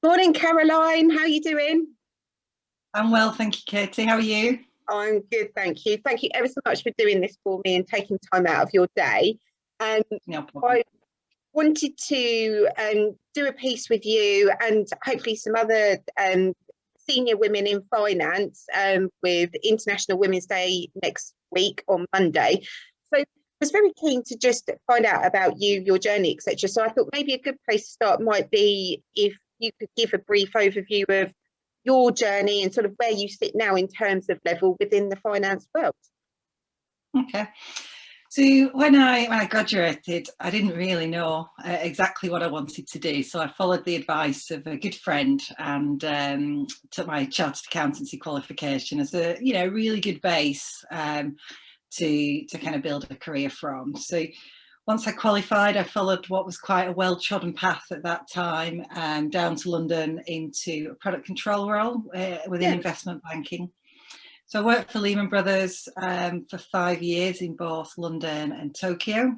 Morning, Caroline. How are you doing? I'm well, thank you, Katie. How are you? I'm good, thank you. Thank you ever so much for doing this for me and taking time out of your day. Um, No problem. I wanted to do a piece with you and hopefully some other senior women in finance with International Women's Day next week on Monday. So I was very keen to just find out about you, your journey, etc. So I thought maybe a good place to start might be if you could give a brief overview of your journey and sort of where you sit now in terms of level within the finance world. Okay. So when I graduated, I didn't really know exactly what I wanted to do. So I followed the advice of a good friend and took my chartered accountancy qualification as a really good base to kind of build a career from. So once I qualified, I followed what was quite a well-trodden path at that time, down to London into a product control role within Yeah. investment banking. So I worked for Lehman Brothers for 5 years in both London and Tokyo,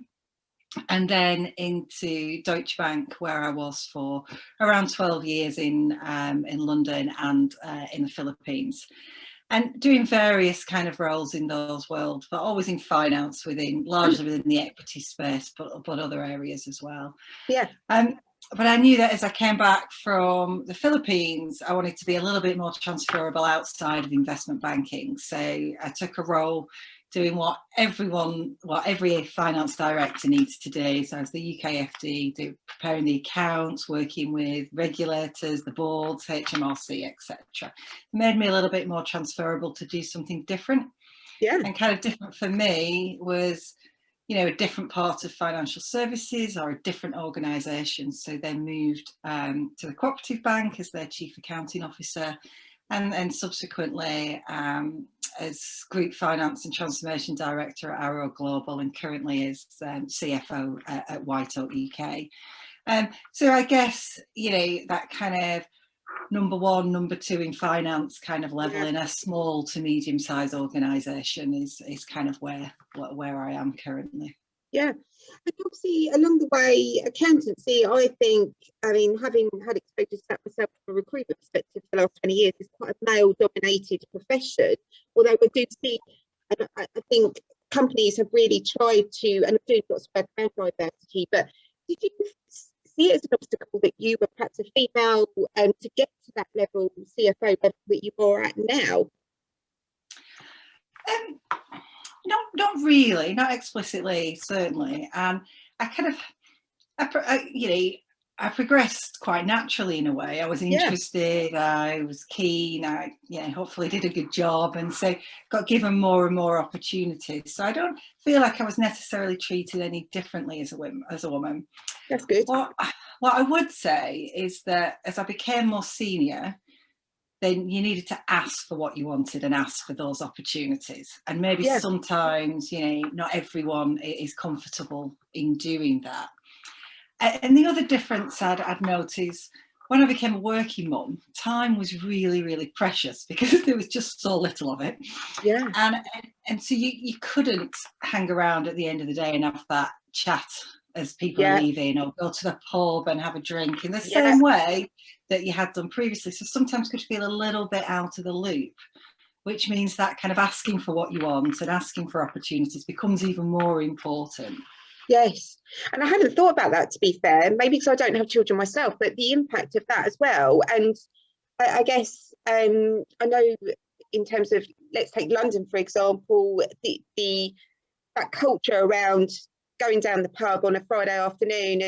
and then into Deutsche Bank, where I was for around 12 years in London and in the Philippines. And doing various kind of roles in those worlds, but always in finance, largely within the equity space, but other areas as well. Yeah. But I knew that as I came back from the Philippines, I wanted to be a little bit more transferable outside of investment banking. So I took a role doing what every finance director needs to do. So I was the UKFD, preparing the accounts, working with regulators, the boards, HMRC, etc. It made me a little bit more transferable to do something different. Yeah. And kind of different for me was a different part of financial services or a different organisation. So they moved to the Cooperative Bank as their chief accounting officer, and subsequently as group finance and transformation director at Arrow Global, and currently as CFO at White Oak UK. So I guess that kind of number one, number two in finance kind of level in a small to medium sized organisation is kind of where I am currently. Yeah. And obviously along the way, accountancy, I mean, having had exposure to that myself from a recruitment perspective for the last 20 years, is quite a male dominated profession. Although I do see, and I think companies have really tried to, and I'm doing lots of work around diversity, but did you see it as an obstacle that you were perhaps a female to get to that level, CFO level that you are at now? Not really, not explicitly, certainly. And I progressed quite naturally in a way. I was interested, I was keen, I hopefully did a good job, and so got given more and more opportunities. So I don't feel like I was necessarily treated any differently as a woman. That's good. What I would say is that as I became more senior, then you needed to ask for what you wanted and ask for those opportunities. And maybe sometimes, not everyone is comfortable in doing that. And the other difference I'd notice when I became a working mum, time was really, really precious because there was just so little of it. Yeah. And so you couldn't hang around at the end of the day and have that chat as people are leaving, or go to the pub and have a drink in the same way that you had done previously. So sometimes could feel a little bit out of the loop, which means that kind of asking for what you want and asking for opportunities becomes even more important. Yes. And I hadn't thought about that, to be fair, maybe because I don't have children myself, but the impact of that as well. And I guess I know in terms of, let's take London, for example, that culture around going down the pub on a Friday afternoon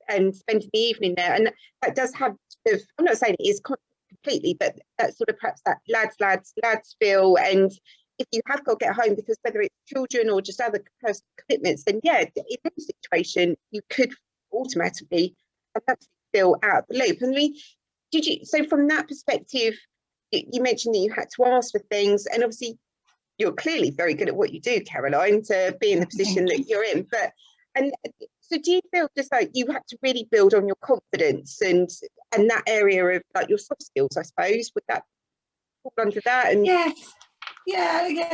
and spending the evening there. And that does have sort of, I'm not saying it is completely, but that sort of perhaps that lads feel. And if you have got to get home, because whether it's children or just other personal commitments, then in this situation, you could automatically feel out of the loop. I mean, so from that perspective, you mentioned that you had to ask for things, and obviously you're clearly very good at what you do, Caroline, to be in the position that you're in. And so do you feel just like you had to really build on your confidence and that area of like your soft skills, I suppose? Would that fall under that? And yeah,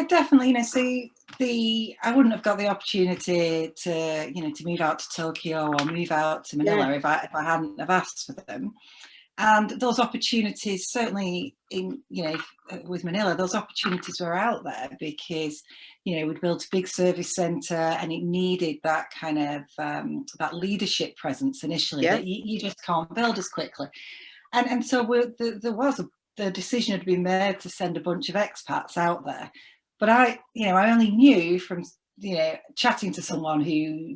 definitely. So I wouldn't have got the opportunity to move out to Tokyo or move out to Manila if I hadn't have asked for them. And those opportunities, certainly in, with Manila, those opportunities were out there because, we'd built a big service centre and it needed that kind of, that leadership presence initially that you just can't build as quickly. And so the decision had been made to send a bunch of expats out there. But I only knew from, chatting to someone who,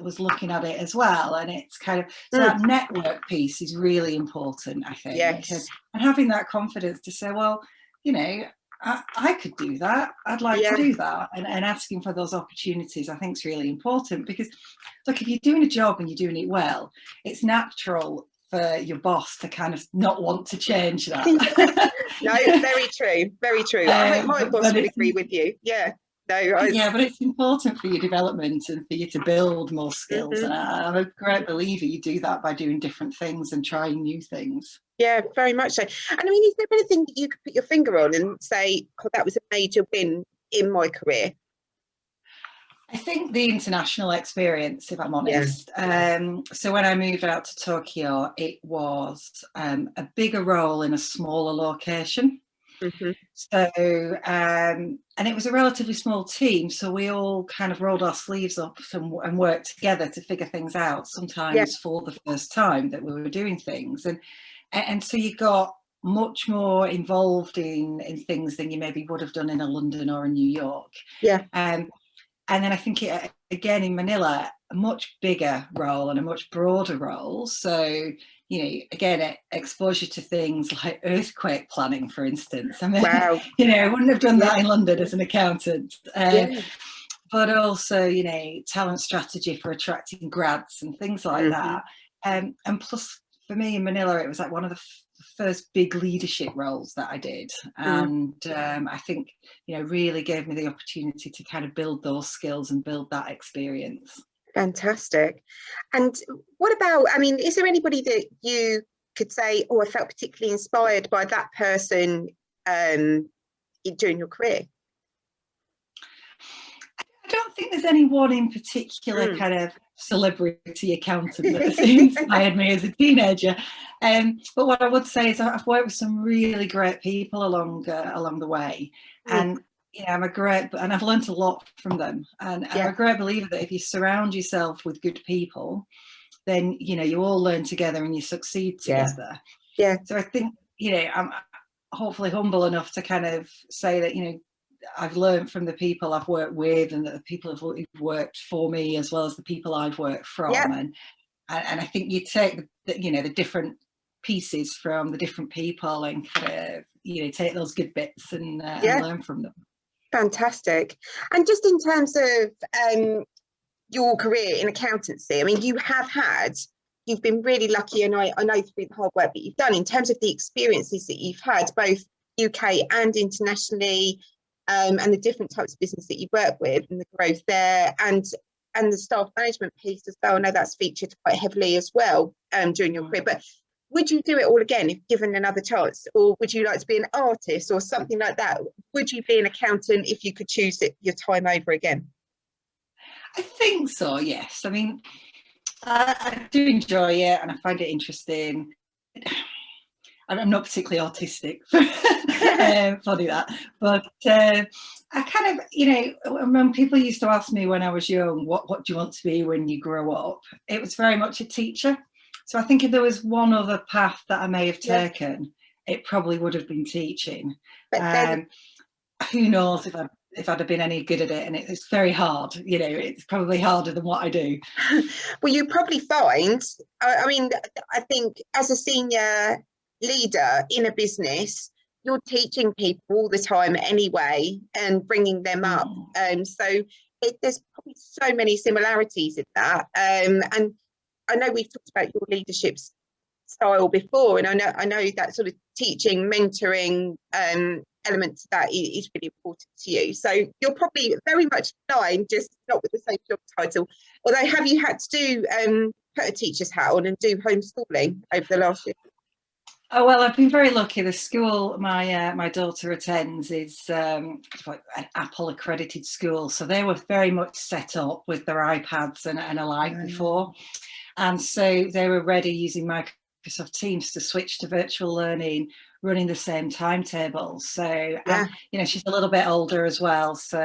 was looking at it as well. And it's kind of, so that network piece is really important, I think. Yes. And having that confidence to say, well, I could do that. I'd like to do that. And asking for those opportunities, I think, is really important, because, look, if you're doing a job and you're doing it well, it's natural for your boss to kind of not want to change that. No, very true, very true. I hope my boss would agree with you. Yeah. No, yeah, but it's important for your development and for you to build more skills. And I'm a great believer you do that by doing different things and trying new things. Yeah, very much so. And I mean, is there anything that you could put your finger on and say, oh, that was a major win in my career? I think the international experience, if I'm honest. So when I moved out to Tokyo, it was a bigger role in a smaller location. So, and it was a relatively small team, so we all kind of rolled our sleeves up and worked together to figure things out, sometimes for the first time that we were doing things. And so you got much more involved in things than you maybe would have done in a London or a New York. And then I think, again, in Manila, a much bigger role and a much broader role. So, again, exposure to things like earthquake planning, for instance. I mean, I wouldn't have done that in London as an accountant. But also, talent strategy for attracting grads and things like that. And plus, for me in Manila, it was like one of the first big leadership roles that I did. And I think, really gave me the opportunity to kind of build those skills and build that experience. Fantastic. And what about, I mean, is there anybody that you could say, oh, I felt particularly inspired by that person during your career? I don't think there's any one in particular kind of celebrity accountant that inspired me as a teenager. But what I would say is I've worked with some really great people along the way. And and I've learned a lot from them. And I'm a great believer that if you surround yourself with good people, then, you all learn together and you succeed together. So I think, I'm hopefully humble enough to kind of say that, I've learned from the people I've worked with, and that the people who've worked for me as well as the people I've worked from. And I think you take the different pieces from the different people and kind of, take those good bits and learn from them. Fantastic. And just in terms of your career in accountancy, I mean, you've been really lucky, and I know through the hard work that you've done in terms of the experiences that you've had, both UK and internationally, and the different types of business that you work with and the growth there, and the staff management piece as well. I know that's featured quite heavily as well during your career. But would you do it all again if given another chance, or would you like to be an artist or something like that? Would you be an accountant if you could choose your time over again? I think so, yes. I mean, I do enjoy it and I find it interesting. I'm not particularly autistic, funny that, but I kind of, when people used to ask me when I was young, what do you want to be when you grow up? It was very much a teacher. So I think if there was one other path that I may have taken, it probably would have been teaching. Who knows if I'd have been any good at it, and it's very hard, it's probably harder than what I do. Well, you probably find, I mean, I think as a senior leader in a business, you're teaching people all the time anyway and bringing them up. So there's probably so many similarities in that. And I know we've talked about your leadership style before, and I know that sort of teaching, mentoring element to that is really important to you. So you're probably very much aligned, just not with the same job title. Although, have you had to put a teacher's hat on and do homeschooling over the last year? Oh, well, I've been very lucky. The school my daughter attends is an Apple accredited school, so they were very much set up with their iPads and alike before, and so they were ready using Microsoft Teams to switch to virtual learning, running the same timetables. So, Yeah. you know, she's a little bit older as well, so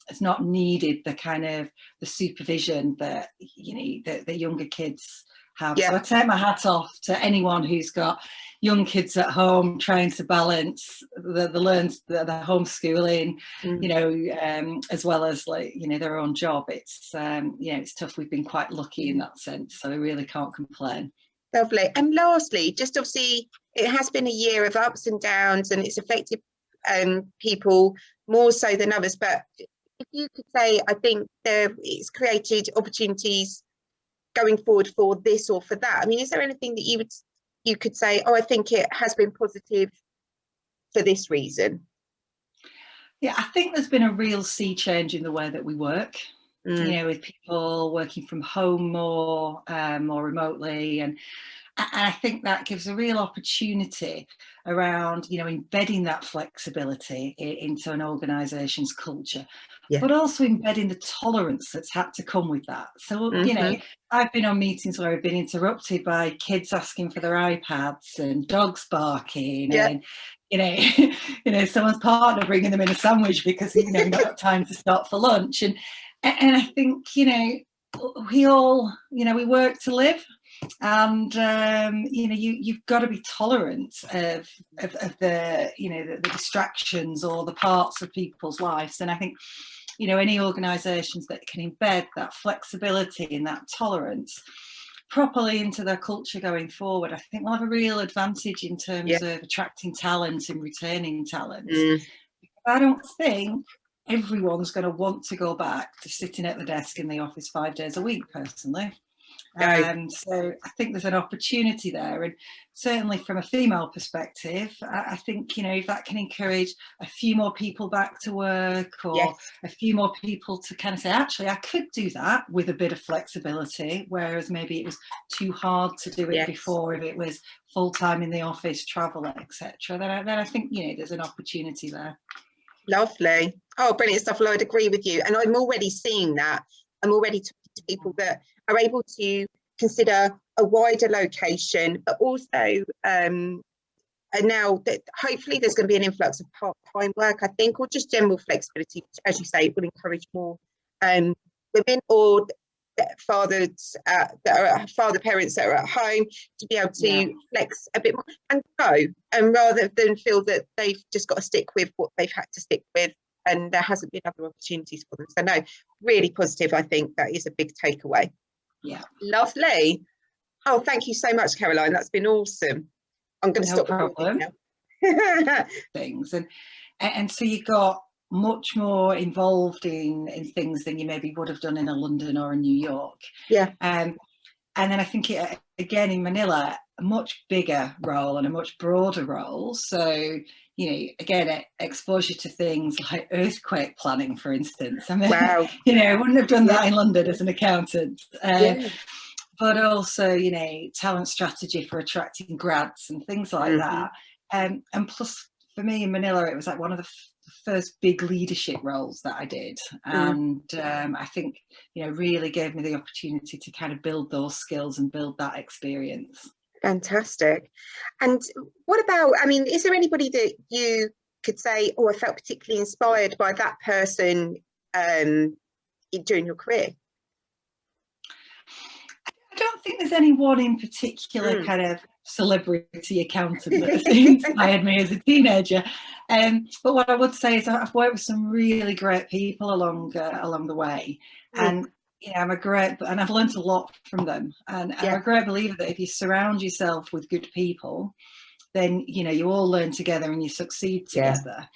it's not needed the kind of the supervision that, you know, the younger kids have. Yeah. So I take my hat off to anyone who's got young kids at home trying to balance the homeschooling, you know, as well as, like, you know, their own job. It's yeah, it's tough. We've been quite lucky in that sense, so I really can't complain. Lovely. And lastly, just obviously, it has been a year of ups and downs, and it's affected people more so than others. But if you could say, I think it's created opportunities going forward for this or for that. I mean, is there anything that you could say, oh, I think it has been positive for this reason? Yeah, I think there's been a real sea change in the way that we work. You know, with people working from home more remotely, and I think that gives a real opportunity around, you know, embedding that flexibility into an organisation's culture, but also embedding the tolerance that's had to come with that. So, you know, I've been on meetings where I've been interrupted by kids asking for their iPads and dogs barking and, you know, you know, someone's partner bringing them in a sandwich because, you know, not got time to stop for lunch. And I think, you know, we all, you know, we work to live. And you know, you've got to be tolerant of the, you know, the distractions or the parts of people's lives. And I think, you know, any organisations that can embed that flexibility and that tolerance properly into their culture going forward, I think we'll have a real advantage in terms of attracting talent and retaining talent. I don't think everyone's going to want to go back to sitting at the desk in the office 5 days a week, personally. So I think there's an opportunity there, and certainly from a female perspective, I think, you know, if that can encourage a few more people back to work, or a few more people to kind of say, actually, I could do that with a bit of flexibility, whereas maybe it was too hard to do it before, if it was full time in the office, travel, etc. Then I think, you know, there's an opportunity there. Lovely. Oh, brilliant stuff. Well, I'd agree with you, and I'm already seeing that. I'm already talking to people that are able to consider a wider location, but also and now that hopefully there's going to be an influx of part-time work, I think, or just general flexibility, which, as you say, will encourage more women or father parents that are at home to be able to flex a bit more and go, and rather than feel that they've just got to stick with what they've had to stick with and there hasn't been other opportunities for them. So no, really positive. I think that is a big takeaway. Yeah. Lovely. Oh, thank you so much, Caroline. That's been awesome. I'm going to stop recording now. Things and so you got much more involved in things than you maybe would have done in a London or a New York. And then I think again in Manila, a much bigger role and a much broader role. So, you know, again, exposure to things like earthquake planning, for instance. I mean, you know, I wouldn't have done that in London as an accountant. But also, you know, talent strategy for attracting grads and things like that. And plus, for me in Manila, it was like one of the first big leadership roles that I did. And I think, you know, really gave me the opportunity to kind of build those skills and build that experience. Fantastic. And what about, I mean, is there anybody that you could say, oh, I felt particularly inspired by that person during your career? I don't think there's any one in particular kind of celebrity accountant that has inspired me as a teenager. But what I would say is I've worked with some really great people along the way, and you know, and I've learned a lot from them. And I'm a great believer that if you surround yourself with good people, then, you know, you all learn together and you succeed together.